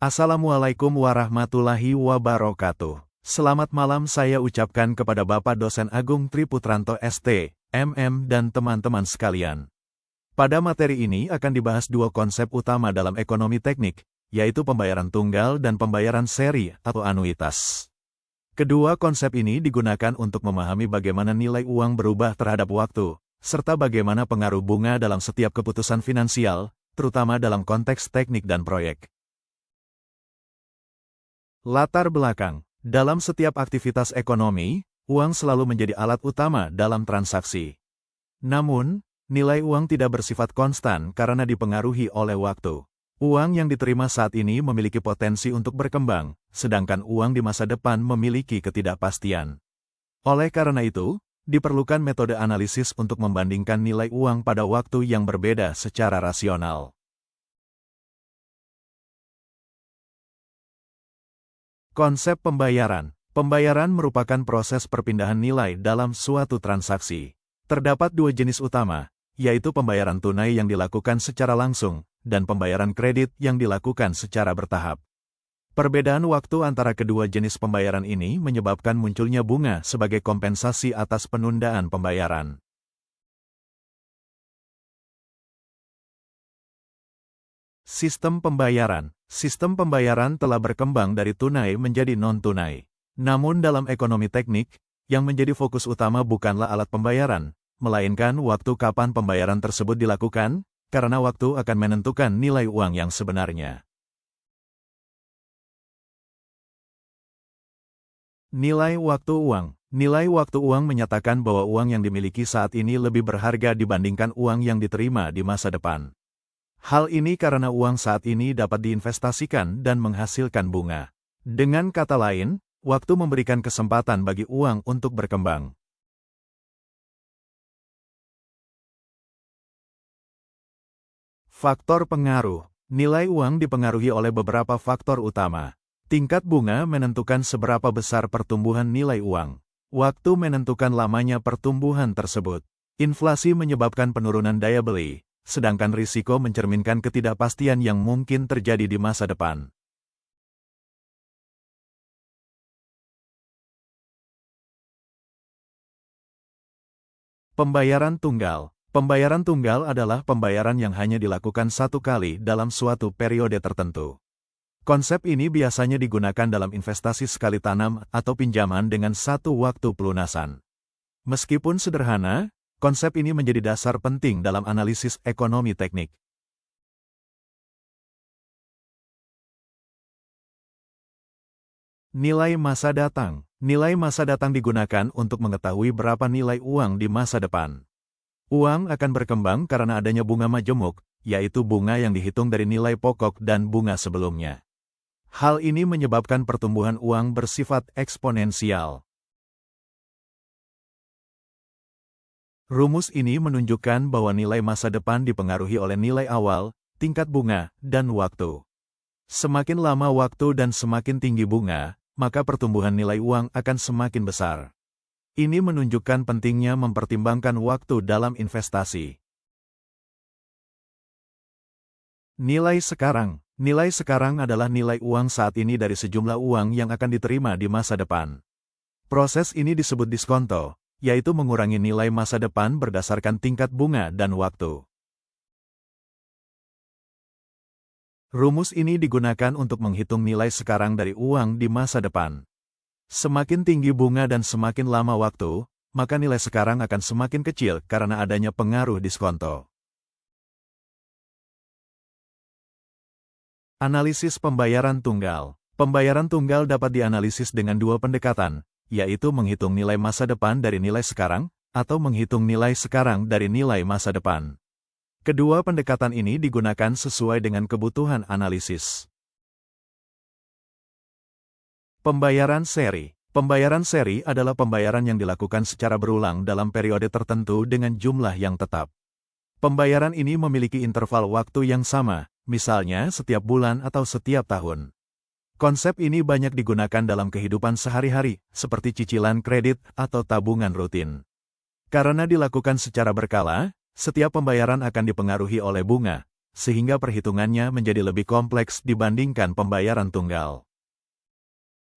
Assalamualaikum warahmatullahi wabarakatuh. Selamat malam saya ucapkan kepada Bapak Dosen Agung Tri Putranto ST, MM dan teman-teman sekalian. Pada materi ini akan dibahas dua konsep utama dalam ekonomi teknik, yaitu pembayaran tunggal dan pembayaran seri atau anuitas. Kedua konsep ini digunakan untuk memahami bagaimana nilai uang berubah terhadap waktu, serta bagaimana pengaruh bunga dalam setiap keputusan finansial, terutama dalam konteks teknik dan proyek. Latar belakang. Dalam setiap aktivitas ekonomi, uang selalu menjadi alat utama dalam transaksi. Namun, nilai uang tidak bersifat konstan karena dipengaruhi oleh waktu. Uang yang diterima saat ini memiliki potensi untuk berkembang, sedangkan uang di masa depan memiliki ketidakpastian. Oleh karena itu, diperlukan metode analisis untuk membandingkan nilai uang pada waktu yang berbeda secara rasional. Konsep pembayaran. Pembayaran merupakan proses perpindahan nilai dalam suatu transaksi. Terdapat dua jenis utama, yaitu pembayaran tunai yang dilakukan secara langsung, dan pembayaran kredit yang dilakukan secara bertahap. Perbedaan waktu antara kedua jenis pembayaran ini menyebabkan munculnya bunga sebagai kompensasi atas penundaan pembayaran. Sistem pembayaran. Sistem pembayaran telah berkembang dari tunai menjadi non-tunai. Namun dalam ekonomi teknik, yang menjadi fokus utama bukanlah alat pembayaran, melainkan waktu kapan pembayaran tersebut dilakukan, karena waktu akan menentukan nilai uang yang sebenarnya. Nilai waktu uang. Nilai waktu uang menyatakan bahwa uang yang dimiliki saat ini lebih berharga dibandingkan uang yang diterima di masa depan. Hal ini karena uang saat ini dapat diinvestasikan dan menghasilkan bunga. Dengan kata lain, waktu memberikan kesempatan bagi uang untuk berkembang. Faktor pengaruh. Nilai uang dipengaruhi oleh beberapa faktor utama. Tingkat bunga menentukan seberapa besar pertumbuhan nilai uang. Waktu menentukan lamanya pertumbuhan tersebut. Inflasi menyebabkan penurunan daya beli, sedangkan risiko mencerminkan ketidakpastian yang mungkin terjadi di masa depan. Pembayaran tunggal. Pembayaran tunggal adalah pembayaran yang hanya dilakukan satu kali dalam suatu periode tertentu. Konsep ini biasanya digunakan dalam investasi sekali tanam atau pinjaman dengan satu waktu pelunasan. Meskipun sederhana, konsep ini menjadi dasar penting dalam analisis ekonomi teknik. Nilai masa datang. Nilai masa datang digunakan untuk mengetahui berapa nilai uang di masa depan. Uang akan berkembang karena adanya bunga majemuk, yaitu bunga yang dihitung dari nilai pokok dan bunga sebelumnya. Hal ini menyebabkan pertumbuhan uang bersifat eksponensial. Rumus ini menunjukkan bahwa nilai masa depan dipengaruhi oleh nilai awal, tingkat bunga, dan waktu. Semakin lama waktu dan semakin tinggi bunga, maka pertumbuhan nilai uang akan semakin besar. Ini menunjukkan pentingnya mempertimbangkan waktu dalam investasi. Nilai sekarang. Nilai sekarang adalah nilai uang saat ini dari sejumlah uang yang akan diterima di masa depan. Proses ini disebut diskonto, yaitu mengurangi nilai masa depan berdasarkan tingkat bunga dan waktu. Rumus ini digunakan untuk menghitung nilai sekarang dari uang di masa depan. Semakin tinggi bunga dan semakin lama waktu, maka nilai sekarang akan semakin kecil karena adanya pengaruh diskonto. Analisis pembayaran tunggal. Pembayaran tunggal dapat dianalisis dengan dua pendekatan, yaitu menghitung nilai masa depan dari nilai sekarang, atau menghitung nilai sekarang dari nilai masa depan. Kedua pendekatan ini digunakan sesuai dengan kebutuhan analisis. Pembayaran seri. Pembayaran seri adalah pembayaran yang dilakukan secara berulang dalam periode tertentu dengan jumlah yang tetap. Pembayaran ini memiliki interval waktu yang sama, misalnya setiap bulan atau setiap tahun. Konsep ini banyak digunakan dalam kehidupan sehari-hari, seperti cicilan kredit atau tabungan rutin. Karena dilakukan secara berkala, setiap pembayaran akan dipengaruhi oleh bunga, sehingga perhitungannya menjadi lebih kompleks dibandingkan pembayaran tunggal.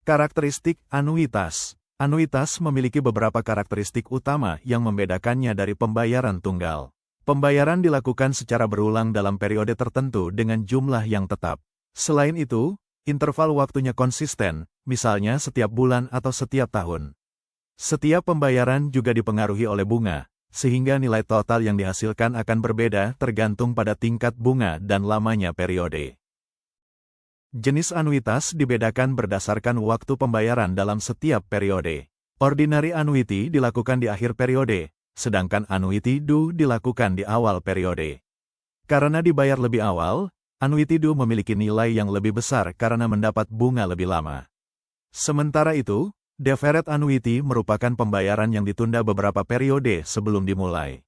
Karakteristik anuitas. Anuitas memiliki beberapa karakteristik utama yang membedakannya dari pembayaran tunggal. Pembayaran dilakukan secara berulang dalam periode tertentu dengan jumlah yang tetap. Selain itu, interval waktunya konsisten, misalnya setiap bulan atau setiap tahun. Setiap pembayaran juga dipengaruhi oleh bunga, sehingga nilai total yang dihasilkan akan berbeda tergantung pada tingkat bunga dan lamanya periode. Jenis anuitas dibedakan berdasarkan waktu pembayaran dalam setiap periode. Ordinary annuity dilakukan di akhir periode, sedangkan annuity due dilakukan di awal periode. Karena dibayar lebih awal, annuity due memiliki nilai yang lebih besar karena mendapat bunga lebih lama. Sementara itu, deferred annuity merupakan pembayaran yang ditunda beberapa periode sebelum dimulai.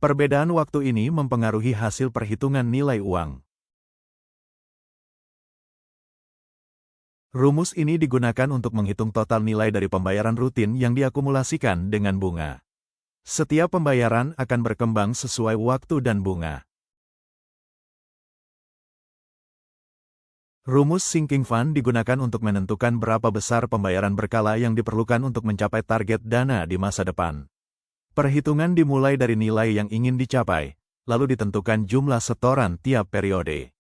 Perbedaan waktu ini mempengaruhi hasil perhitungan nilai uang. Rumus ini digunakan untuk menghitung total nilai dari pembayaran rutin yang diakumulasikan dengan bunga. Setiap pembayaran akan berkembang sesuai waktu dan bunga. Rumus sinking fund digunakan untuk menentukan berapa besar pembayaran berkala yang diperlukan untuk mencapai target dana di masa depan. Perhitungan dimulai dari nilai yang ingin dicapai, lalu ditentukan jumlah setoran tiap periode.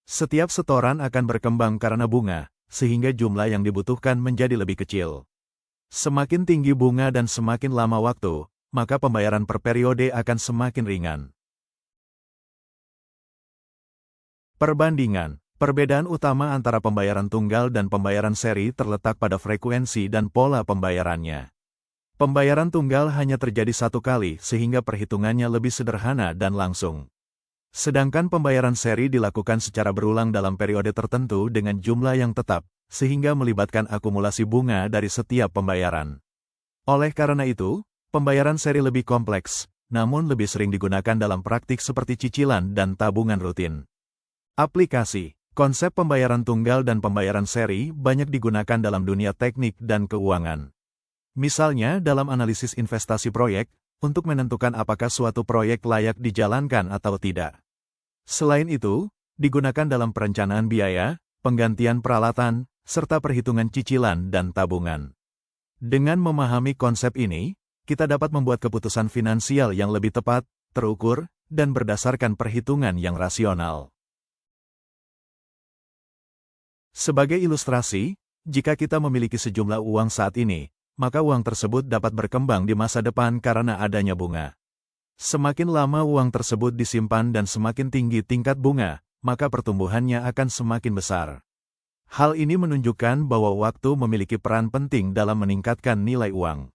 Setiap setoran akan berkembang karena bunga, sehingga jumlah yang dibutuhkan menjadi lebih kecil. Semakin tinggi bunga dan semakin lama waktu, maka pembayaran per periode akan semakin ringan. Perbandingan. Perbedaan utama antara pembayaran tunggal dan pembayaran seri terletak pada frekuensi dan pola pembayarannya. Pembayaran tunggal hanya terjadi satu kali sehingga perhitungannya lebih sederhana dan langsung. Sedangkan pembayaran seri dilakukan secara berulang dalam periode tertentu dengan jumlah yang tetap, sehingga melibatkan akumulasi bunga dari setiap pembayaran. Oleh karena itu, pembayaran seri lebih kompleks, namun lebih sering digunakan dalam praktik seperti cicilan dan tabungan rutin. Aplikasi. Konsep pembayaran tunggal dan pembayaran seri banyak digunakan dalam dunia teknik dan keuangan. Misalnya dalam analisis investasi proyek, untuk menentukan apakah suatu proyek layak dijalankan atau tidak. Selain itu, digunakan dalam perencanaan biaya, penggantian peralatan, serta perhitungan cicilan dan tabungan. Dengan memahami konsep ini, kita dapat membuat keputusan finansial yang lebih tepat, terukur, dan berdasarkan perhitungan yang rasional. Sebagai ilustrasi, jika kita memiliki sejumlah uang saat ini, maka uang tersebut dapat berkembang di masa depan karena adanya bunga. Semakin lama uang tersebut disimpan dan semakin tinggi tingkat bunga, maka pertumbuhannya akan semakin besar. Hal ini menunjukkan bahwa waktu memiliki peran penting dalam meningkatkan nilai uang.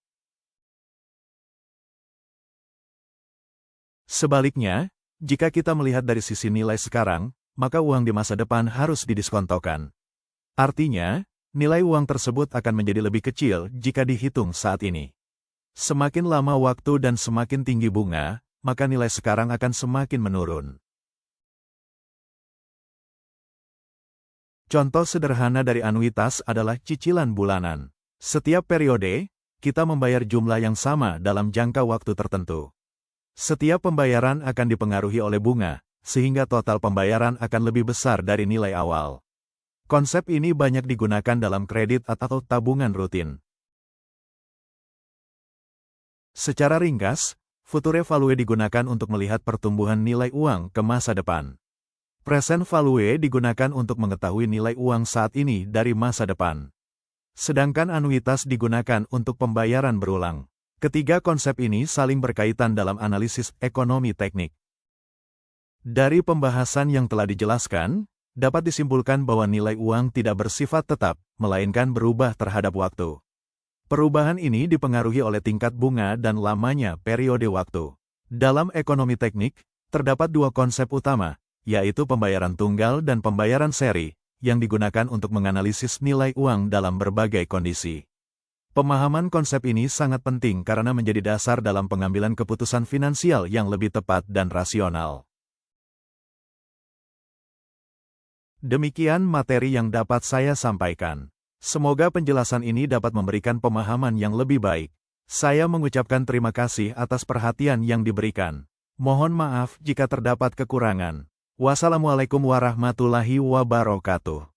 Sebaliknya, jika kita melihat dari sisi nilai sekarang, maka uang di masa depan harus didiskontokan. Artinya, nilai uang tersebut akan menjadi lebih kecil jika dihitung saat ini. Semakin lama waktu dan semakin tinggi bunga, maka nilai sekarang akan semakin menurun. Contoh sederhana dari anuitas adalah cicilan bulanan. Setiap periode, kita membayar jumlah yang sama dalam jangka waktu tertentu. Setiap pembayaran akan dipengaruhi oleh bunga, sehingga total pembayaran akan lebih besar dari nilai awal. Konsep ini banyak digunakan dalam kredit atau tabungan rutin. Secara ringkas, future value digunakan untuk melihat pertumbuhan nilai uang ke masa depan. Present value digunakan untuk mengetahui nilai uang saat ini dari masa depan. Sedangkan anuitas digunakan untuk pembayaran berulang. Ketiga konsep ini saling berkaitan dalam analisis ekonomi teknik. Dari pembahasan yang telah dijelaskan, dapat disimpulkan bahwa nilai uang tidak bersifat tetap, melainkan berubah terhadap waktu. Perubahan ini dipengaruhi oleh tingkat bunga dan lamanya periode waktu. Dalam ekonomi teknik, terdapat dua konsep utama, yaitu pembayaran tunggal dan pembayaran seri, yang digunakan untuk menganalisis nilai uang dalam berbagai kondisi. Pemahaman konsep ini sangat penting karena menjadi dasar dalam pengambilan keputusan finansial yang lebih tepat dan rasional. Demikian materi yang dapat saya sampaikan. Semoga penjelasan ini dapat memberikan pemahaman yang lebih baik. Saya mengucapkan terima kasih atas perhatian yang diberikan. Mohon maaf jika terdapat kekurangan. Wassalamualaikum warahmatullahi wabarakatuh.